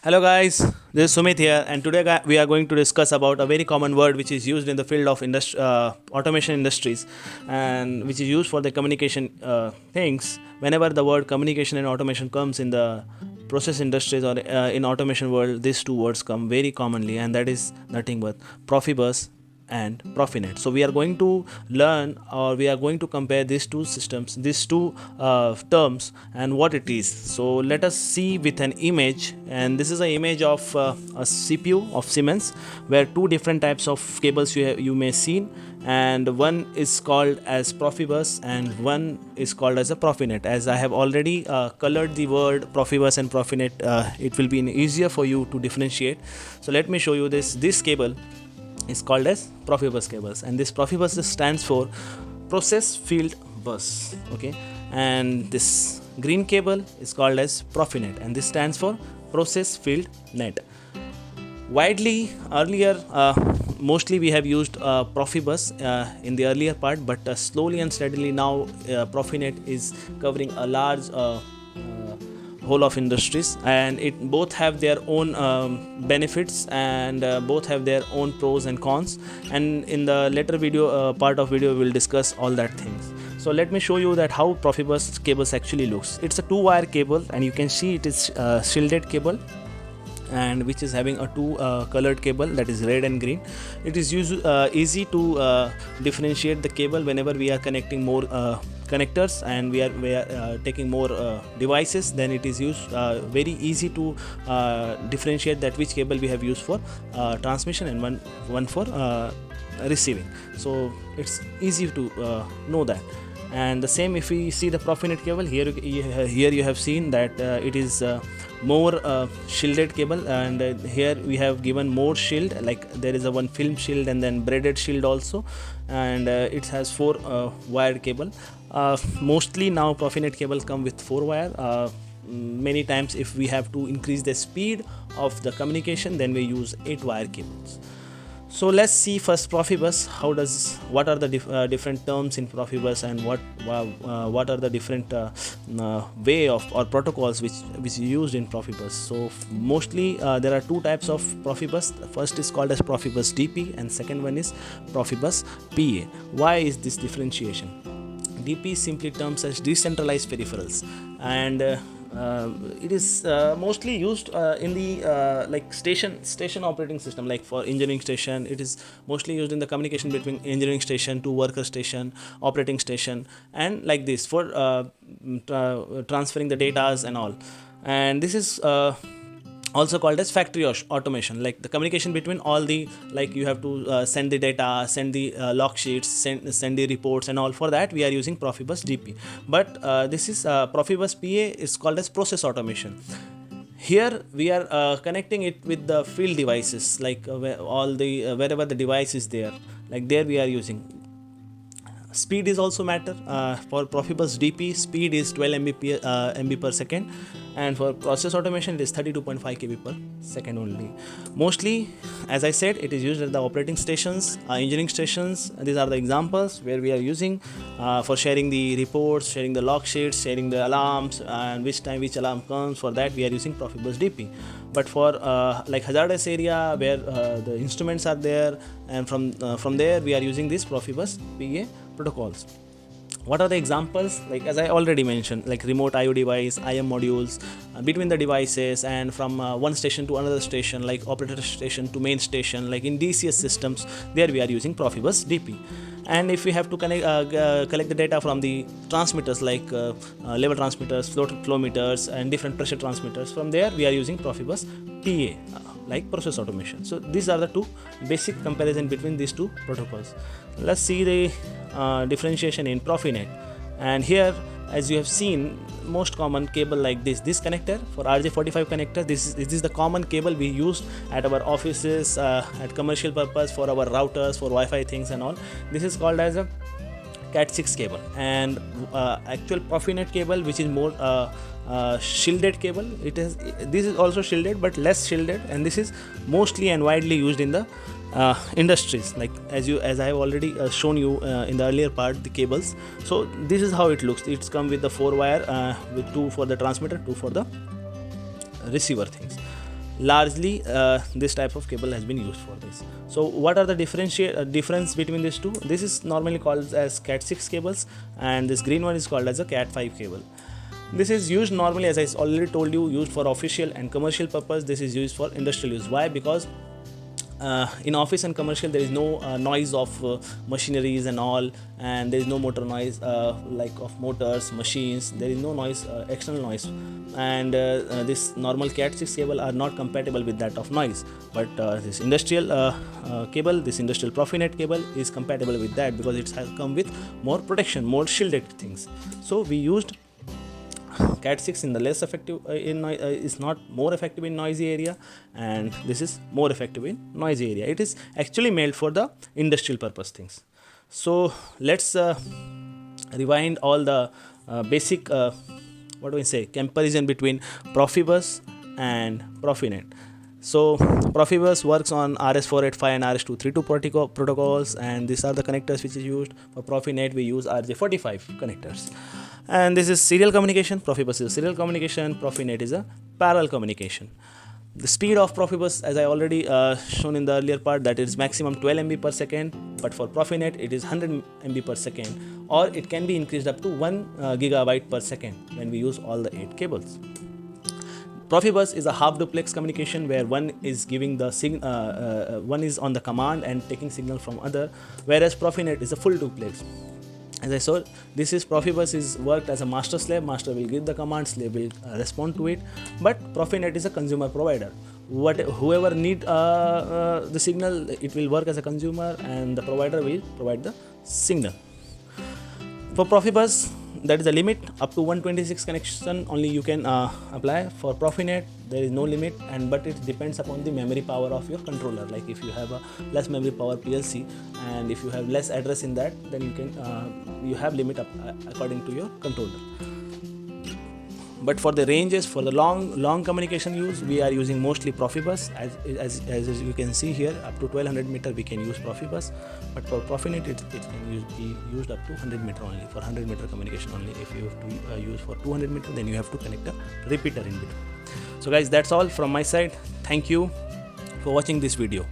Hello guys, this is Sumit here, and today we are going to discuss about a very common word which is used in the field of automation industries, and which is used for the communication things. Whenever the word communication and automation comes in the process industries or in automation world, these two words come very commonly, and that is nothing but Profibus and Profinet. So we are going to learn, or we are going to compare these two systems, these two terms, and what it is. So let us see with an image, and this is an image of a CPU of Siemens, where two different types of cables you may see, and one is called as Profibus and one is called as a Profinet. As I have already colored the word Profibus and Profinet, it will be easier for you to differentiate. So let me show you this cable is called as Profibus cables, and this Profibus stands for process field bus. Okay, and this green cable is called as Profinet, and this stands for process field net. Widely earlier, mostly we have used Profibus in the earlier part, but slowly and steadily now Profinet is covering a large whole of industries, and it both have their own benefits, and both have their own pros and cons, and in the later video part of video we will discuss all that things. So let me show you that how Profibus cables actually looks. It's a 2-wire cable, and you can see it is shielded cable, and which is having a two colored cable, that is red and green. It is easy to differentiate the cable whenever we are connecting more connectors, and we are taking more devices. Then it is used very easy to differentiate that which cable we have used for transmission and one for receiving. So it's easy to know that. And the same, if we see the Profinet cable, here you have seen that it is more shielded cable, and here we have given more shield, like there is a one film shield and then braided shield also, and it has 4 wired cable. Mostly now Profinet cables come with 4 wire. Many times if we have to increase the speed of the communication, then we use 8 wire cables. So let's see first Profibus. What are the different terms in Profibus, and what are the different way of or protocols which is used in Profibus. So mostly there are 2 types of Profibus. The first is called as Profibus DP, and second one is Profibus PA. Why is this differentiation? DP simply terms as decentralized peripherals, and it is mostly used in the like station operating system, like for engineering station. It is mostly used in the communication between engineering station to worker station, operating station, and like this for transferring the datas and all. And this is also called as factory automation, like the communication between all the, like you have to send the data, send the log sheets, send the reports and all. For that we are using Profibus DP, but this is Profibus PA is called as process automation. Here we are connecting it with the field devices, like wherever the device is there, like there we are using. Speed is also matter. For Profibus DP, speed is 12 MB per second, and for process automation it is 32.5 kb per second only. Mostly, as I said, it is used at the operating stations, engineering stations. These are the examples where we are using for sharing the reports, sharing the log sheets, sharing the alarms, and which time which alarm comes. For that we are using Profibus DP. But for like hazardous area where the instruments are there, and from there we are using this Profibus PA protocols. What are the examples? Like as I already mentioned, like remote IO device, IM modules between the devices, and from one station to another station, like operator station to main station, like in DCS systems, there we are using Profibus DP. And if we have to collect the data from the transmitters, like level transmitters, flow meters, and different pressure transmitters, from there we are using Profibus PA, like process automation. So these are the two basic comparison between these two protocols. Let's see the differentiation in Profinet. And here, as you have seen, most common cable like this connector for RJ45 connector. This is the common cable we use at our offices, at commercial purpose, for our routers, for Wi-Fi things and all. This is called as a Cat6 cable. And actual Profinet cable, which is more shielded cable, this is also shielded but less shielded, and this is mostly and widely used in the industries, like as I have already shown you in the earlier part, the cables. So this is how it looks. It's come with the 4 wire with 2 for the transmitter, 2 for the receiver things. largely this type of cable has been used for this. So what are the difference between these two? This is normally called as Cat6 cables, and this green one is called as a Cat5 cable. This is used normally, as I already told you, used for official and commercial purpose. This is used for industrial use. Why? Because in office and commercial there is no noise of machineries and all, and there is no motor noise like of motors, machines. There is no noise, external noise, and this normal Cat6 cable are not compatible with that of noise. But this industrial cable, this industrial Profinet cable is compatible with that, because it has come with more protection, more shielded things. So we used Cat6 in the less effective is not more effective in noisy area, and this is more effective in noisy area. It is actually made for the industrial purpose things. So let's rewind all the basic comparison between Profibus and Profinet. So Profibus works on RS485 and RS232 protocols, and these are the connectors which is used. For Profinet we use RJ45 connectors, and this is serial communication. Profibus is serial communication, Profinet is a parallel communication. The speed of Profibus, as I already shown in the earlier part, that is maximum 12 MB per second, but for Profinet it is 100 MB per second, or it can be increased up to 1 gigabyte per second when we use all the 8 cables. Profibus is a half duplex communication, where one is giving the one is on the command and taking signal from other, whereas Profinet is a full duplex. As I saw, this is Profibus is worked as a master slave. Master will give the command, slave will respond to it. But Profinet is a consumer provider. Whoever need the signal, it will work as a consumer, and the provider will provide the signal. For Profibus, that is a limit. Up to 126 connection only you can apply. For Profinet there is no limit, but it depends upon the memory power of your controller. Like if you have a less memory power PLC, and if you have less address in that, then you can you have limit according to your controller. But for the ranges, for the long communication use, we are using mostly Profibus. As you can see here, up to 1200 meter we can use Profibus, but for Profinet it can be used up to 100 meter only, for 100 meter communication only. If you have to use for 200 meter, then you have to connect a repeater in between. So guys, that's all from my side. Thank you for watching this video.